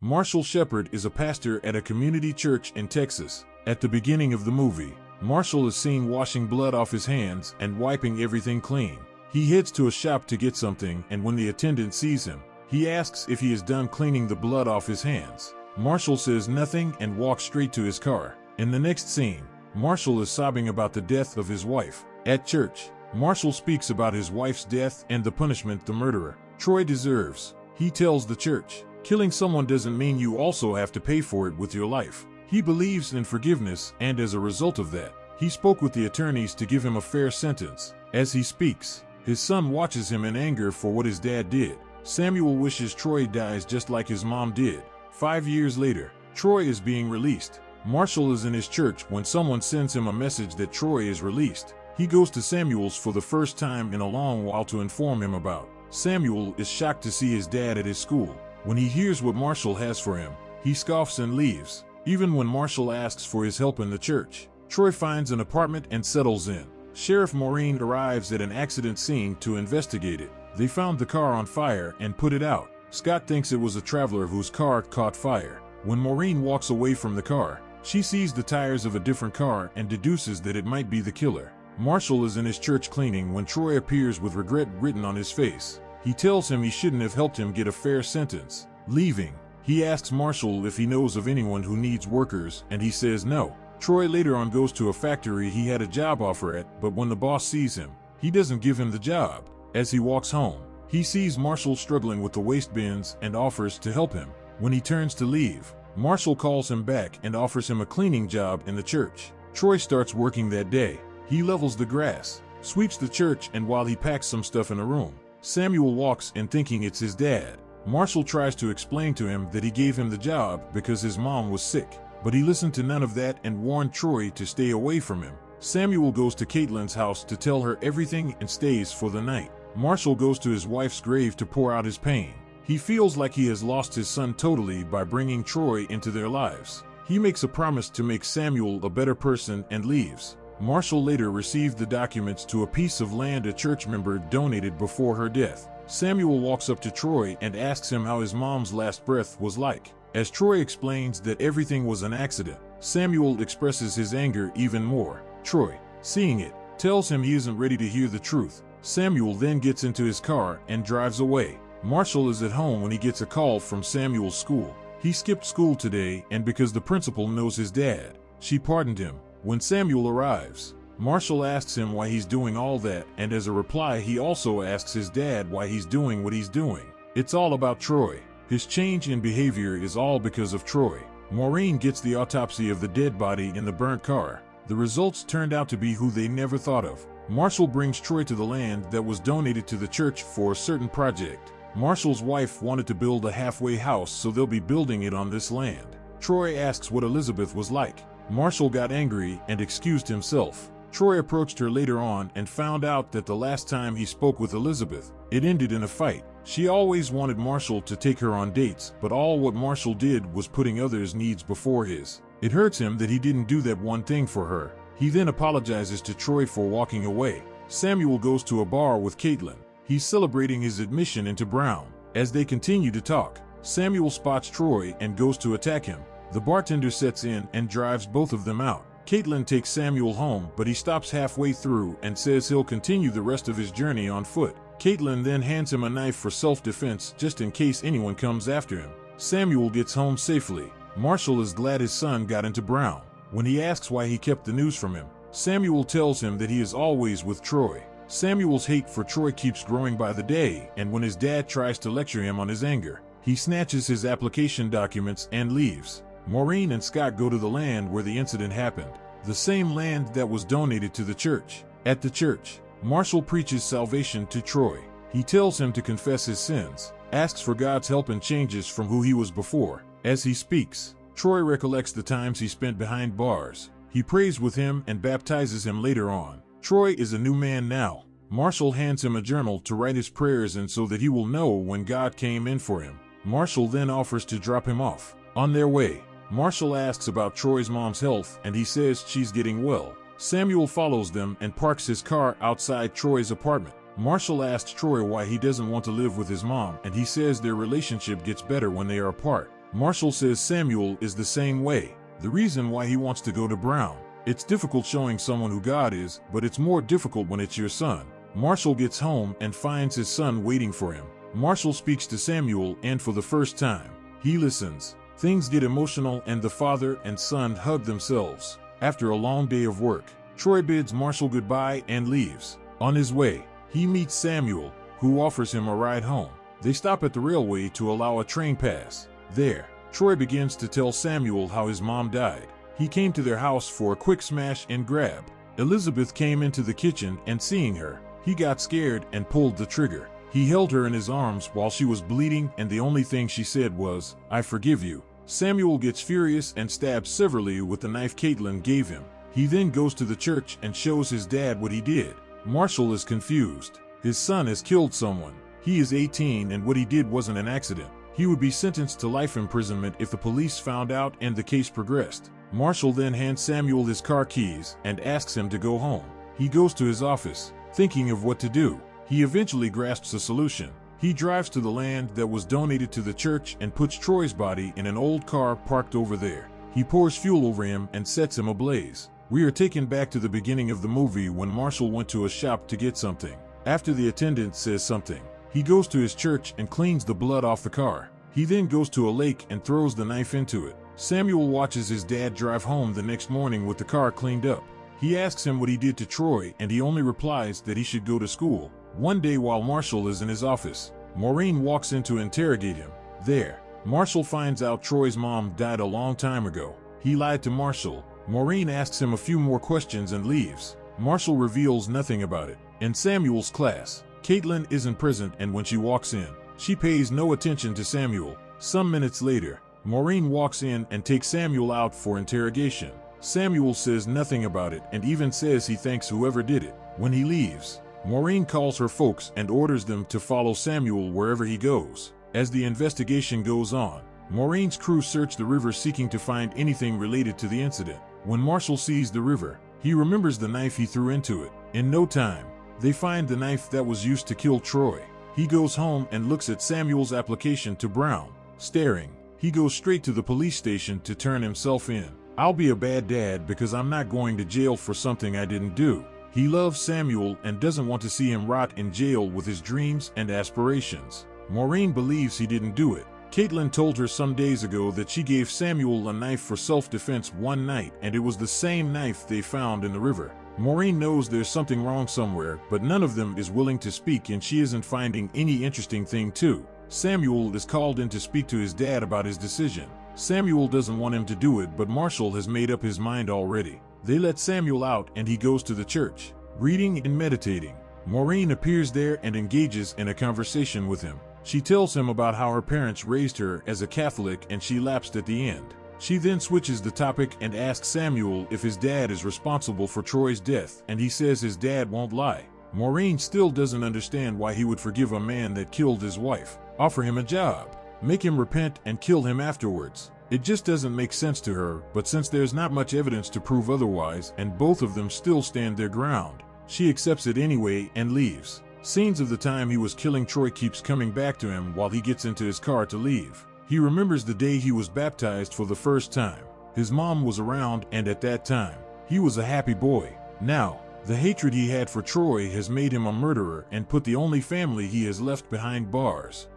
Marshall Shepard is a pastor at a community church in Texas. At the beginning of the movie, Marshall is seen washing blood off his hands and wiping everything clean. He heads to a shop to get something, and when the attendant sees him, he asks if he is done cleaning the blood off his hands. Marshall says nothing and walks straight to his car. In the next scene, Marshall is sobbing about the death of his wife. At church, Marshall speaks about his wife's death and the punishment the murderer, Troy, deserves. He tells the church, killing someone doesn't mean you also have to pay for it with your life. He believes in forgiveness, and as a result of that, he spoke with the attorneys to give him a fair sentence. As he speaks, his son watches him in anger for what his dad did. Samuel wishes Troy dies just like his mom did. 5 years later, Troy is being released. Marshall is in his church when someone sends him a message that Troy is released. He goes to Samuel's for the first time in a long while to inform him about. Samuel is shocked to see his dad at his school. When he hears what Marshall has for him, he scoffs and leaves. Even when Marshall asks for his help in the church, Troy finds an apartment and settles in. Sheriff Maureen arrives at an accident scene to investigate it. They found the car on fire and put it out. Scott thinks it was a traveler whose car caught fire. When Maureen walks away from the car, she sees the tires of a different car and deduces that it might be the killer. Marshall is in his church cleaning when Troy appears with regret written on his face. He tells him he shouldn't have helped him get a fair sentence. Leaving, he asks Marshall if he knows of anyone who needs workers, and he says no. Troy later on goes to a factory he had a job offer at, but when the boss sees him, he doesn't give him the job. As he walks home, he sees Marshall struggling with the waste bins and offers to help him. When he turns to leave, Marshall calls him back and offers him a cleaning job in the church. Troy starts working that day. He levels the grass, sweeps the church, and while he packs some stuff in a room, Samuel walks in thinking it's his dad. Marshall tries to explain to him that he gave him the job because his mom was sick, but he listened to none of that and warned Troy to stay away from him. Samuel goes to Caitlin's house to tell her everything and stays for the night. Marshall goes to his wife's grave to pour out his pain. He feels like he has lost his son totally by bringing Troy into their lives. He makes a promise to make Samuel a better person and leaves. Marshall later received the documents to a piece of land a church member donated before her death. Samuel walks up to Troy and asks him how his mom's last breath was like. As Troy explains that everything was an accident, Samuel expresses his anger even more. Troy, seeing it, tells him he isn't ready to hear the truth. Samuel then gets into his car and drives away. Marshall is at home when he gets a call from Samuel's school. He skipped school today, and because the principal knows his dad, she pardoned him. When Samuel arrives, Marshall asks him why he's doing all that, and as a reply he also asks his dad why he's doing what he's doing. It's all about Troy. His change in behavior is all because of Troy. Maureen gets the autopsy of the dead body in the burnt car. The results turned out to be who they never thought of. Marshall brings Troy to the land that was donated to the church for a certain project. Marshall's wife wanted to build a halfway house, so they'll be building it on this land. Troy asks what Elizabeth was like. Marshall got angry and excused himself. Troy approached her later on and found out that the last time he spoke with Elizabeth, it ended in a fight. She always wanted Marshall to take her on dates, but all what Marshall did was putting others' needs before his. It hurts him that he didn't do that one thing for her. He then apologizes to Troy for walking away. Samuel goes to a bar with Caitlin. He's celebrating his admission into Brown. As they continue to talk, Samuel spots Troy and goes to attack him. The bartender sets in and drives both of them out. Caitlin takes Samuel home, but he stops halfway through and says he'll continue the rest of his journey on foot. Caitlin then hands him a knife for self-defense just in case anyone comes after him. Samuel gets home safely. Marshall is glad his son got into Brown. When he asks why he kept the news from him, Samuel tells him that he is always with Troy. Samuel's hate for Troy keeps growing by the day, and when his dad tries to lecture him on his anger, he snatches his application documents and leaves. Maureen and Scott go to the land where the incident happened, the same land that was donated to the church. At the church, Marshall preaches salvation to Troy. He tells him to confess his sins, asks for God's help, and changes from who he was before. As he speaks, Troy recollects the times he spent behind bars. He prays with him and baptizes him later on. Troy is a new man now. Marshall hands him a journal to write his prayers in so that he will know when God came in for him. Marshall then offers to drop him off. On their way, Marshall asks about Troy's mom's health, and he says she's getting well. Samuel follows them and parks his car outside Troy's apartment. Marshall asks Troy why he doesn't want to live with his mom, and he says their relationship gets better when they are apart. Marshall says Samuel is the same way. The reason why he wants to go to Brown. It's difficult showing someone who God is, but it's more difficult when it's your son. Marshall gets home and finds his son waiting for him. Marshall speaks to Samuel, and for the first time, he listens. Things get emotional and the father and son hug themselves. After a long day of work, Troy bids Marshall goodbye and leaves. On his way, he meets Samuel, who offers him a ride home. They stop at the railway to allow a train pass. There, Troy begins to tell Samuel how his mom died. He came to their house for a quick smash and grab. Elizabeth came into the kitchen, and seeing her, he got scared and pulled the trigger. He held her in his arms while she was bleeding, and the only thing she said was, "I forgive you." Samuel gets furious and stabs severely with the knife Caitlin gave him. He then goes to the church and shows his dad what he did. Marshall is confused. His son has killed someone. He is 18 and what he did wasn't an accident. He would be sentenced to life imprisonment if the police found out and the case progressed. Marshall then hands Samuel his car keys and asks him to go home. He goes to his office, thinking of what to do. He eventually grasps a solution. He drives to the land that was donated to the church and puts Troy's body in an old car parked over there. He pours fuel over him and sets him ablaze. We are taken back to the beginning of the movie when Marshall went to a shop to get something. After the attendant says something, he goes to his church and cleans the blood off the car. He then goes to a lake and throws the knife into it. Samuel watches his dad drive home the next morning with the car cleaned up. He asks him what he did to Troy, and he only replies that he should go to school. One day while Marshall is in his office, Maureen walks in to interrogate him. There, Marshall finds out Troy's mom died a long time ago. He lied to Marshall. Maureen asks him a few more questions and leaves. Marshall reveals nothing about it. In Samuel's class, Caitlin isn't present, and when she walks in, she pays no attention to Samuel. Some minutes later, Maureen walks in and takes Samuel out for interrogation. Samuel says nothing about it and even says he thanks whoever did it. When he leaves, Maureen calls her folks and orders them to follow Samuel wherever he goes. As the investigation goes on, Maureen's crew search the river seeking to find anything related to the incident. When Marshall sees the river, he remembers the knife he threw into it. In no time, they find the knife that was used to kill Troy. He goes home and looks at Samuel's application to Brown. Staring, he goes straight to the police station to turn himself in. "I'll be a bad dad because I'm not going to jail for something I didn't do." He loves Samuel and doesn't want to see him rot in jail with his dreams and aspirations. Maureen believes he didn't do it. Caitlin told her some days ago that she gave Samuel a knife for self-defense one night, and it was the same knife they found in the river. Maureen knows there's something wrong somewhere, but none of them is willing to speak, and she isn't finding any interesting thing too. Samuel is called in to speak to his dad about his decision. Samuel doesn't want him to do it, but Marshall has made up his mind already. They let Samuel out and he goes to the church, reading and meditating. Maureen appears there and engages in a conversation with him. She tells him about how her parents raised her as a Catholic and she lapsed at the end. She then switches the topic and asks Samuel if his dad is responsible for Troy's death, and he says his dad won't lie. Maureen still doesn't understand why he would forgive a man that killed his wife, offer him a job, make him repent and kill him afterwards. It just doesn't make sense to her, but since there's not much evidence to prove otherwise and both of them still stand their ground, she accepts it anyway and leaves. Scenes of the time he was killing Troy keeps coming back to him while he gets into his car to leave. He remembers the day he was baptized for the first time. His mom was around, and at that time, he was a happy boy. Now, the hatred he had for Troy has made him a murderer and put the only family he has left behind bars.